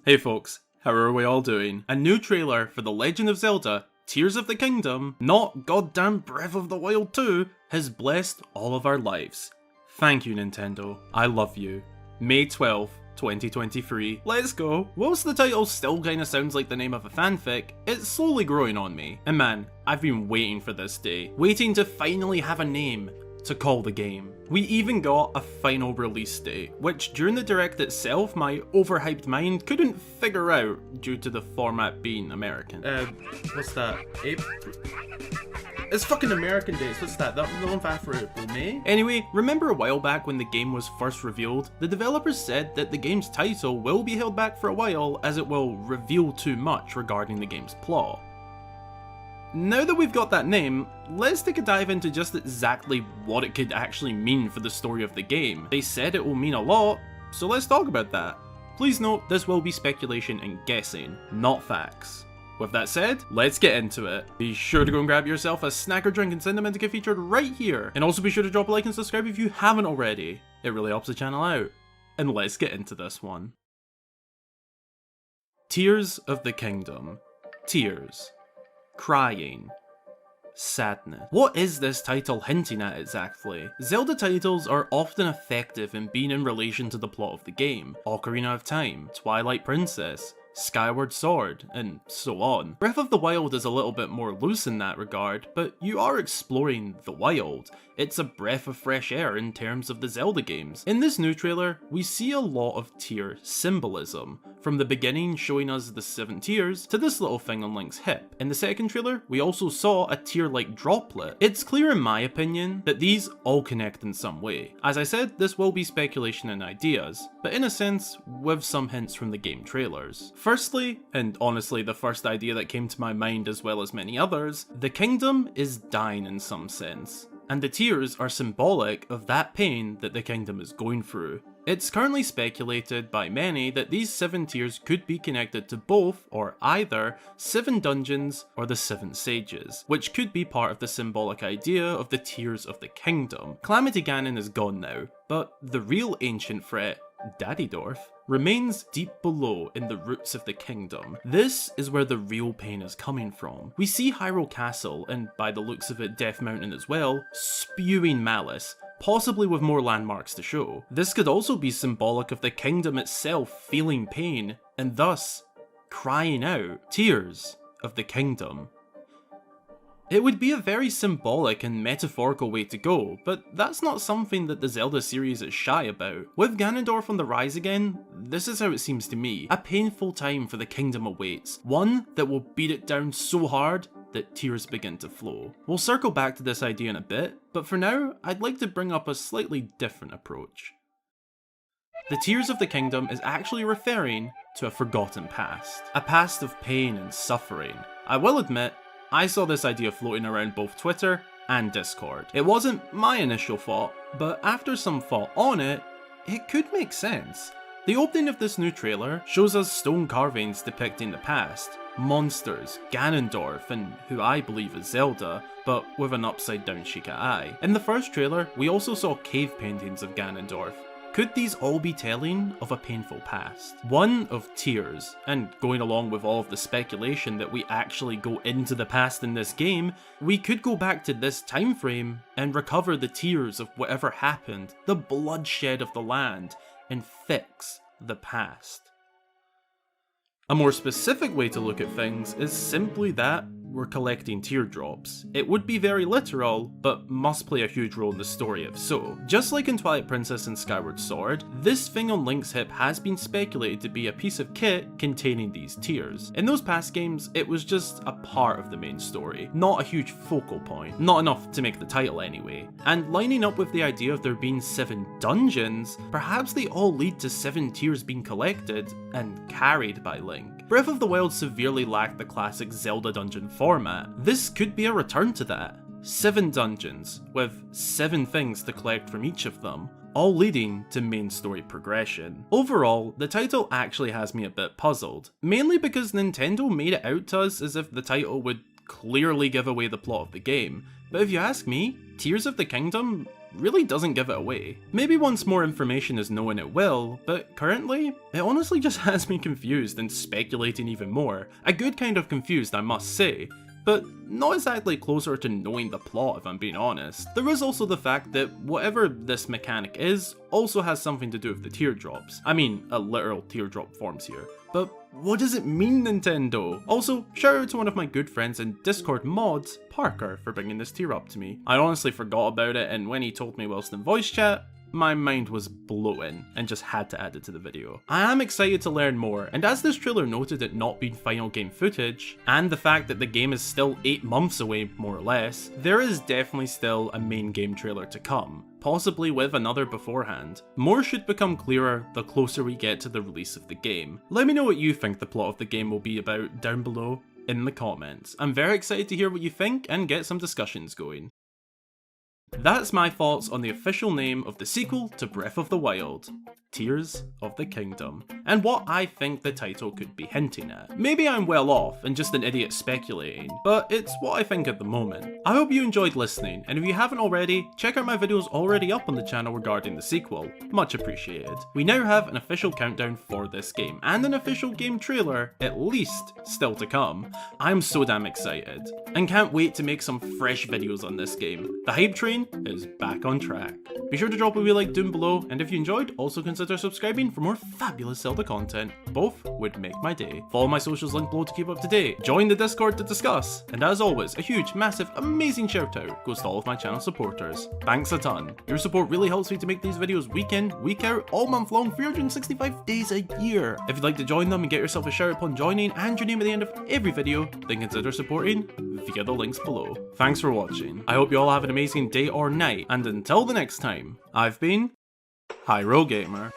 Hey folks, how are we all doing? A new trailer for The Legend of Zelda Tears of the Kingdom, not goddamn Breath of the Wild 2, has blessed all of our lives. Thank you, Nintendo. I love you. May 12th, 2023. Let's go. Whilst the title still kinda sounds like the name of a fanfic, it's slowly growing on me. And man, I've been waiting for this day. Waiting to finally have a name to call the game. We even got a final release date, which during the direct itself my overhyped mind couldn't figure out due to the format being American. What's that? April? It's fucking American days, what's that? That the one for April, May? Anyway, remember a while back when the game was first revealed, the developers said that the game's title will be held back for a while as it will reveal too much regarding the game's plot. Now that we've got that name, let's take a dive into just exactly what it could actually mean for the story of the game. They said it will mean a lot, so let's talk about that. Please note, this will be speculation and guessing, not facts. With that said, let's get into it. Be sure to go and grab yourself a snack or drink and send them in to get featured right here. And also be sure to drop a like and subscribe if you haven't already. It really helps the channel out. And let's get into this one. Tears of the Kingdom. Tears. Crying. Sadness. What is this title hinting at exactly? Zelda titles are often effective in being in relation to the plot of the game. Ocarina of Time, Twilight Princess, Skyward Sword, and so on. Breath of the Wild is a little bit more loose in that regard, but you are exploring the wild. It's a breath of fresh air in terms of the Zelda games. In this new trailer, we see a lot of tear symbolism, from the beginning showing us the 7 tears to this little thing on Link's hip. In the second trailer, we also saw a tear-like droplet. It's clear in my opinion that these all connect in some way. As I said, this will be speculation and ideas, but in a sense, with some hints from the game trailers. Firstly, and honestly the first idea that came to my mind as well as many others, the kingdom is dying in some sense, and the tears are symbolic of that pain that the kingdom is going through. It's currently speculated by many that these 7 tears could be connected to both or either 7 dungeons or the 7 sages, which could be part of the symbolic idea of the tears of the kingdom. Calamity Ganon is gone now, but the real ancient threat, Daddydorf, remains deep below in the roots of the kingdom. This is where the real pain is coming from. We see Hyrule Castle, and by the looks of it Death Mountain as well, spewing malice, possibly with more landmarks to show. This could also be symbolic of the kingdom itself feeling pain, and thus crying out tears of the kingdom. It would be a very symbolic and metaphorical way to go, but that's not something that the Zelda series is shy about. With Ganondorf on the rise again, this is how it seems to me. A painful time for the kingdom awaits, one that will beat it down so hard that tears begin to flow. We'll circle back to this idea in a bit, but for now, I'd like to bring up a slightly different approach. The Tears of the Kingdom is actually referring to a forgotten past. A past of pain and suffering. I will admit, I saw this idea floating around both Twitter and Discord. It wasn't my initial thought, but after some thought on it, it could make sense. The opening of this new trailer shows us stone carvings depicting the past, monsters, Ganondorf, and who I believe is Zelda, but with an upside down Sheikah eye. In the first trailer, we also saw cave paintings of Ganondorf. Could these all be telling of a painful past? One of tears, and going along with all of the speculation that we actually go into the past in this game, we could go back to this time frame and recover the tears of whatever happened, the bloodshed of the land, and fix the past. A more specific way to look at things is simply that we're collecting teardrops. It would be very literal, but must play a huge role in the story if so. Just like in Twilight Princess and Skyward Sword, this thing on Link's hip has been speculated to be a piece of kit containing these tears. In those past games, it was just a part of the main story, not a huge focal point. Not enough to make the title anyway. And lining up with the idea of there being 7 dungeons, perhaps they all lead to 7 tears being collected and carried by Link. Breath of the Wild severely lacked the classic Zelda dungeon format. This could be a return to that. 7 dungeons, with 7 things to collect from each of them, all leading to main story progression. Overall, the title actually has me a bit puzzled, mainly because Nintendo made it out to us as if the title would clearly give away the plot of the game, but if you ask me, Tears of the Kingdom really doesn't give it away. Maybe once more information is known it will, but currently, it honestly just has me confused and speculating even more. A good kind of confused, I must say, but not exactly closer to knowing the plot if I'm being honest. There is also the fact that whatever this mechanic is also has something to do with the teardrops. I mean, a literal teardrop forms here. But what does it mean, Nintendo? Also, shout out to one of my good friends and Discord mods, Parker, for bringing this tier up to me. I honestly forgot about it, and when he told me whilst in voice chat, my mind was blown and just had to add it to the video. I am excited to learn more, and as this trailer noted it not being final game footage, and the fact that the game is still 8 months away more or less, there is definitely still a main game trailer to come, possibly with another beforehand. More should become clearer the closer we get to the release of the game. Let me know what you think the plot of the game will be about down below in the comments. I'm very excited to hear what you think and get some discussions going. That's my thoughts on the official name of the sequel to Breath of the Wild, Tears of the Kingdom, and what I think the title could be hinting at. Maybe I'm well off and just an idiot speculating, but it's what I think at the moment. I hope you enjoyed listening, and if you haven't already, check out my videos already up on the channel regarding the sequel, much appreciated. We now have an official countdown for this game, and an official game trailer, at least, still to come. I'm so damn excited, and can't wait to make some fresh videos on this game. The hype train is back on track. Be sure to drop a wee like down below, and if you enjoyed, also consider subscribing for more fabulous Zelda content. Both would make my day. Follow my socials linked below to keep up to date, join the Discord to discuss, and as always, a huge, massive, amazing shout out goes to all of my channel supporters. Thanks a ton. Your support really helps me to make these videos week in, week out, all month long, 365 days a year. If you'd like to join them and get yourself a shout out upon joining and your name at the end of every video, then consider supporting via the links below. Thanks for watching. I hope you all have an amazing day or night, and until the next time, I've been Hyrule Gamer.